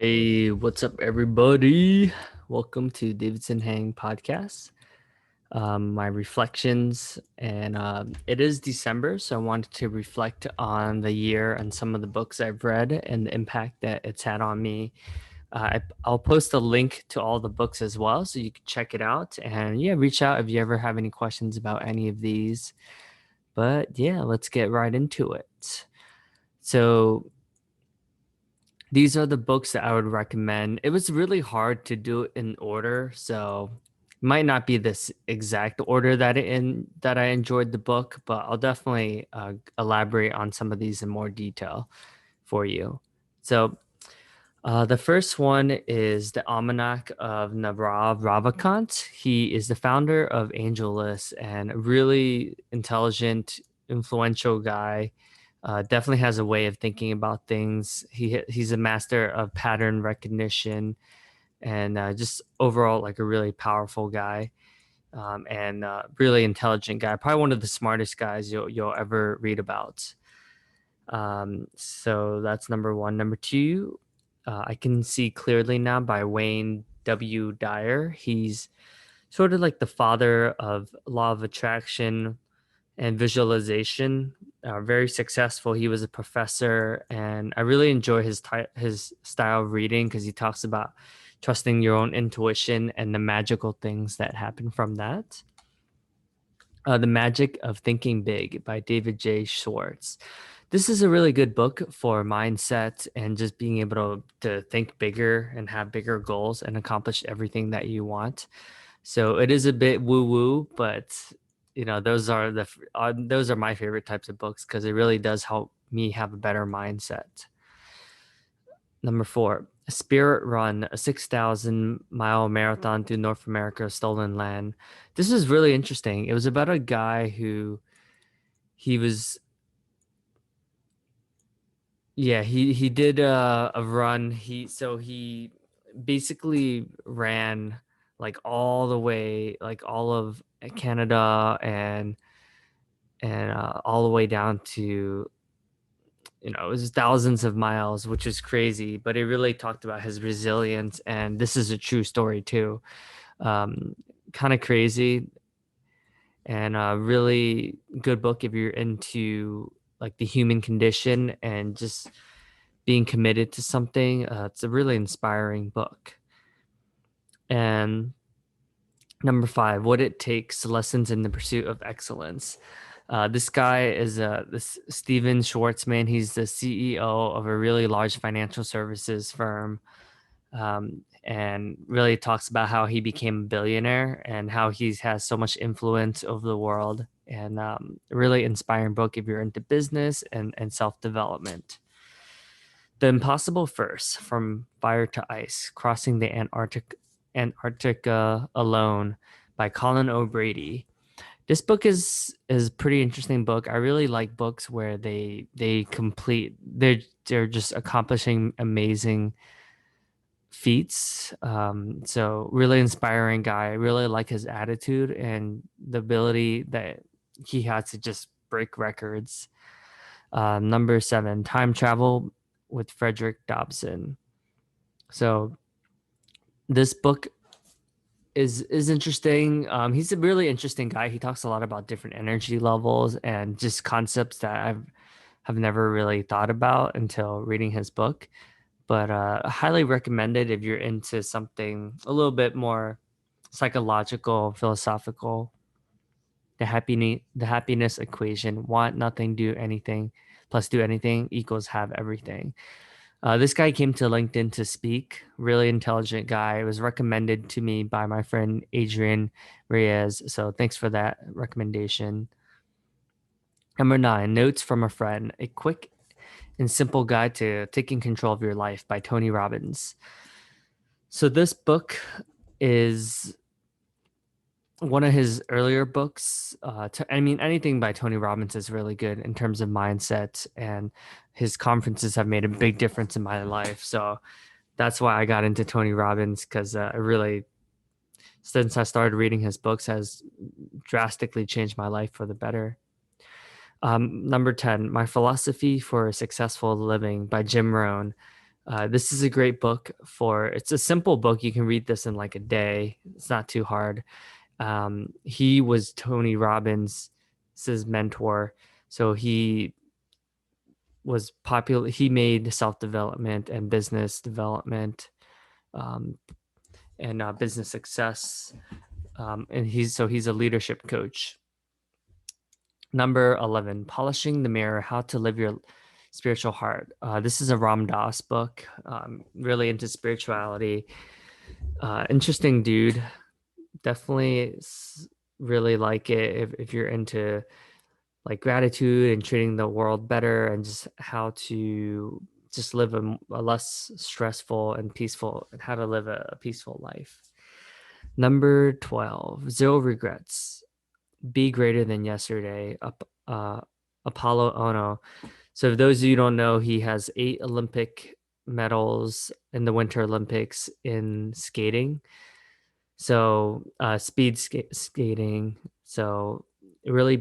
Hey, what's up, everybody? Welcome to Davidson Hang Podcast. My reflections, and it is December, so I wanted to reflect on the year and some of the books I've read and the impact that it's had on me. I'll post a link to all the books as well, so you can check it out. And yeah, reach out if you ever have any questions about any of these. But yeah, let's get right into it. So these are the books that I would recommend. It was really hard to do it in order, so it might not be this exact order that I enjoyed the book, but I'll definitely elaborate on some of these in more detail for you. So the first one is the Almanack of Naval Ravikant. He is the founder of AngelList and a really intelligent, influential guy. Definitely has a way of thinking about things. He's a master of pattern recognition and just overall like a really powerful guy and really intelligent guy. Probably one of the smartest guys you'll ever read about. So that's number one. Number two, I Can See Clearly Now by Wayne W. Dyer. He's sort of like the father of law of attraction and visualization. Very successful. He was a professor, and I really enjoy his style of reading because he talks about trusting your own intuition and the magical things that happen from that. The Magic of Thinking Big by David J. Schwartz. This is a really good book for mindset and just being able to think bigger and have bigger goals and accomplish everything that you want. So it is a bit woo woo, but those are my favorite types of books because it really does help me have a better mindset. Number four, Spirit Run, a 6,000-mile marathon through North America's stolen land. This is really interesting. It was about a guy who he was, yeah, he did a run. He basically ran like all the way, like all of Canada and all the way down to it was thousands of miles, which is crazy, but it really talked about his resilience. And this is a true story too. Um, Kind of crazy and a really good book if you're into like the human condition and just being committed to something. It's a really inspiring book. And number five, What It Takes Lessons in the Pursuit of Excellence. This guy is this Steven Schwartzman. He's the CEO of a really large financial services firm, and really talks about how he became a billionaire and how he has so much influence over the world. And a really inspiring book if you're into business and self development. The Impossible First: From Fire to Ice: Crossing the Antarctica Alone by Colin O'Brady. This book is a pretty interesting book. I really like books where they're just accomplishing amazing feats. So really inspiring guy. I really like his attitude and the ability that he has to just break records. Number seven, Time Travel with Frederick Dodson. So this book is interesting. He's a really interesting guy. He talks a lot about different energy levels and just concepts that have never really thought about until reading his book. But I highly recommend it if you're into something a little bit more psychological, philosophical. The happiness equation: want nothing, do anything, plus do anything equals have everything. This guy came to LinkedIn to speak. Really intelligent guy. It was recommended to me by my friend Adrian Reyes. So thanks for that recommendation. Number nine, Notes from a Friend: A Quick and Simple Guide to Taking Control of Your Life by Tony Robbins. So this book is one of his earlier books. I mean, anything by Tony Robbins is really good in terms of mindset, and his conferences have made a big difference in my life. So that's why I got into Tony Robbins because I really, since I started reading his books, has drastically changed my life for the better. Number 10, My Philosophy for a Successful Living by Jim Rohn. This is a great book it's a simple book. You can read this in like a day. It's not too hard. He was Tony Robbins' mentor. So he was popular. He made self-development and business development, um, and business success. And he's a leadership coach. Number 11, Polishing the Mirror, How to Live Your Spiritual Heart. This is a Ram Dass book, really into spirituality. Interesting dude. Definitely really like it if you're into like gratitude and treating the world better and just how to just live a less stressful and peaceful and how to live a peaceful life. Number 12, Zero Regrets. Be greater than yesterday. Apollo Ono. So, for those of you who don't know, he has 8 Olympic medals in the Winter Olympics in skating. So, skating. So, really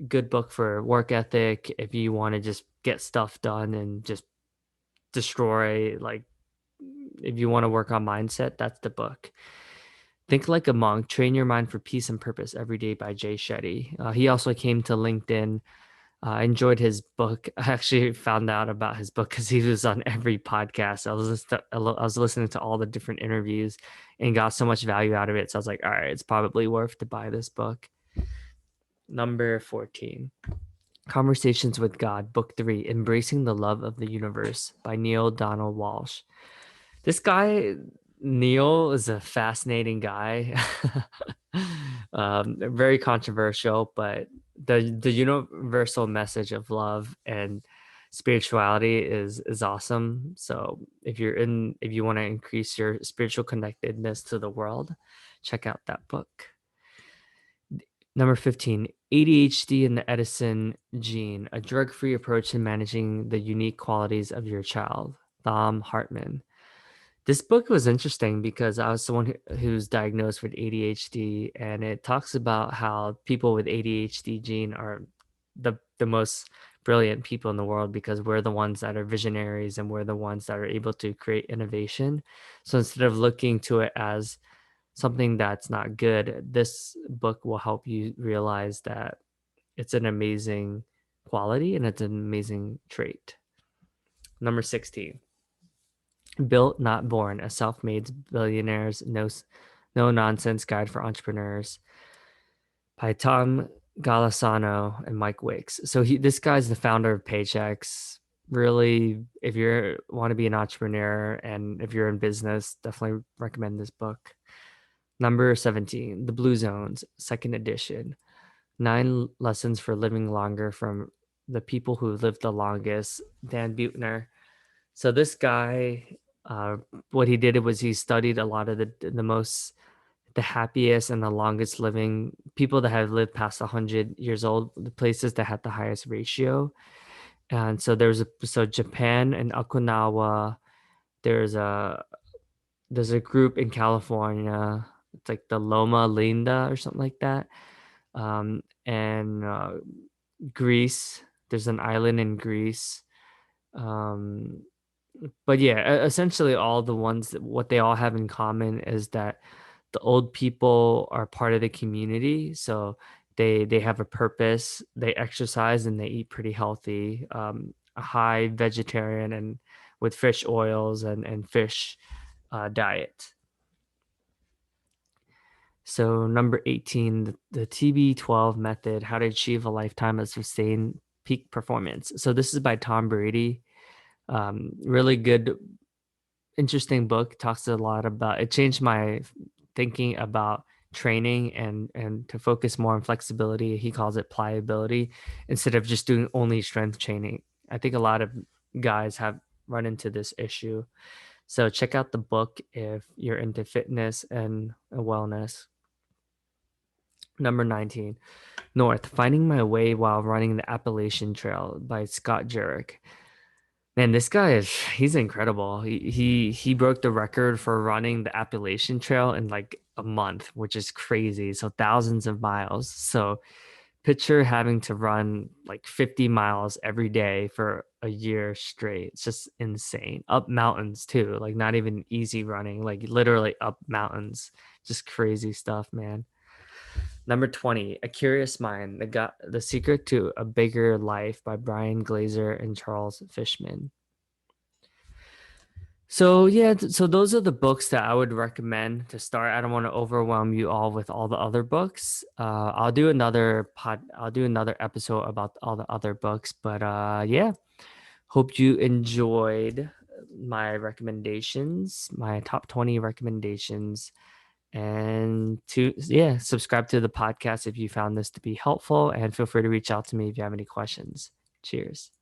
good book for work ethic. If you want to just get stuff done and just destroy, like, if you want to work on mindset, that's the book. Think Like a Monk, Train Your Mind for Peace and Purpose Every Day by Jay Shetty. He also came to LinkedIn. I enjoyed his book. I actually found out about his book because he was on every podcast. I was listening to all the different interviews and got so much value out of it. So I was like, all right, it's probably worth to buy this book. Number 14, Conversations with God, Book 3, Embracing the Love of the Universe by Neil Donald Walsh. This guy, Neil, is a fascinating guy. Very controversial, but the universal message of love and spirituality is awesome. So if you want to increase your spiritual connectedness to the world, check out that book. Number 15, ADHD and the Edison gene, a drug-free approach to managing the unique qualities of your child. Thom Hartman. This book was interesting because I was someone who's diagnosed with ADHD, and it talks about how people with ADHD gene are the most brilliant people in the world because we're the ones that are visionaries and we're the ones that are able to create innovation. So instead of looking to it as something that's not good, this book will help you realize that it's an amazing quality and it's an amazing trait. Number 16, Built Not Born, a self-made billionaire's no nonsense guide for entrepreneurs by Tom Golisano and Mike Wicks. So this guy's the founder of Paychex. Really, if you want to be an entrepreneur and if you're in business, definitely recommend this book. Number 17, The Blue Zones, second edition. 9 lessons for living longer from the people who lived the longest, Dan Buettner. So this guy, what he did was he studied a lot of the happiest and the longest living people that have lived past 100 years old, the places that had the highest ratio. And so so Japan and Okinawa, there's a group in California. It's like the Loma Linda or something like that. And Greece, there's an island in Greece. But yeah, essentially all the ones what they all have in common is that the old people are part of the community, so they have a purpose, they exercise and they eat pretty healthy, a high vegetarian and with fish oils and fish diet. So number 18, the TB12 method, how to achieve a lifetime of sustained peak performance. So this is by Tom Brady. Really good, interesting book. Talks a lot about it. Changed my thinking about training and to focus more on flexibility. He calls it pliability instead of just doing only strength training. I think a lot of guys have run into this issue. So check out the book if you're into fitness and wellness. Number 19, North, Finding My Way While Running the Appalachian Trail by Scott Jurek. Man, this guy he's incredible. He broke the record for running the Appalachian Trail in like a month, which is crazy. So thousands of miles. So picture having to run like 50 miles every day for a year straight. It's just insane. Up mountains too, like not even easy running, like literally up mountains. Just crazy stuff, man. Number 20, A Curious Mind, The Secret to a Bigger Life by Brian Glazer and Charles Fishman. So yeah, so those are the books that I would recommend to start. I don't want to overwhelm you all with all the other books. I'll do another episode about all the other books, but yeah, hope you enjoyed my recommendations, my top 20 recommendations. And to yeah, subscribe to the podcast if you found this to be helpful, and feel free to reach out to me if you have any questions. Cheers.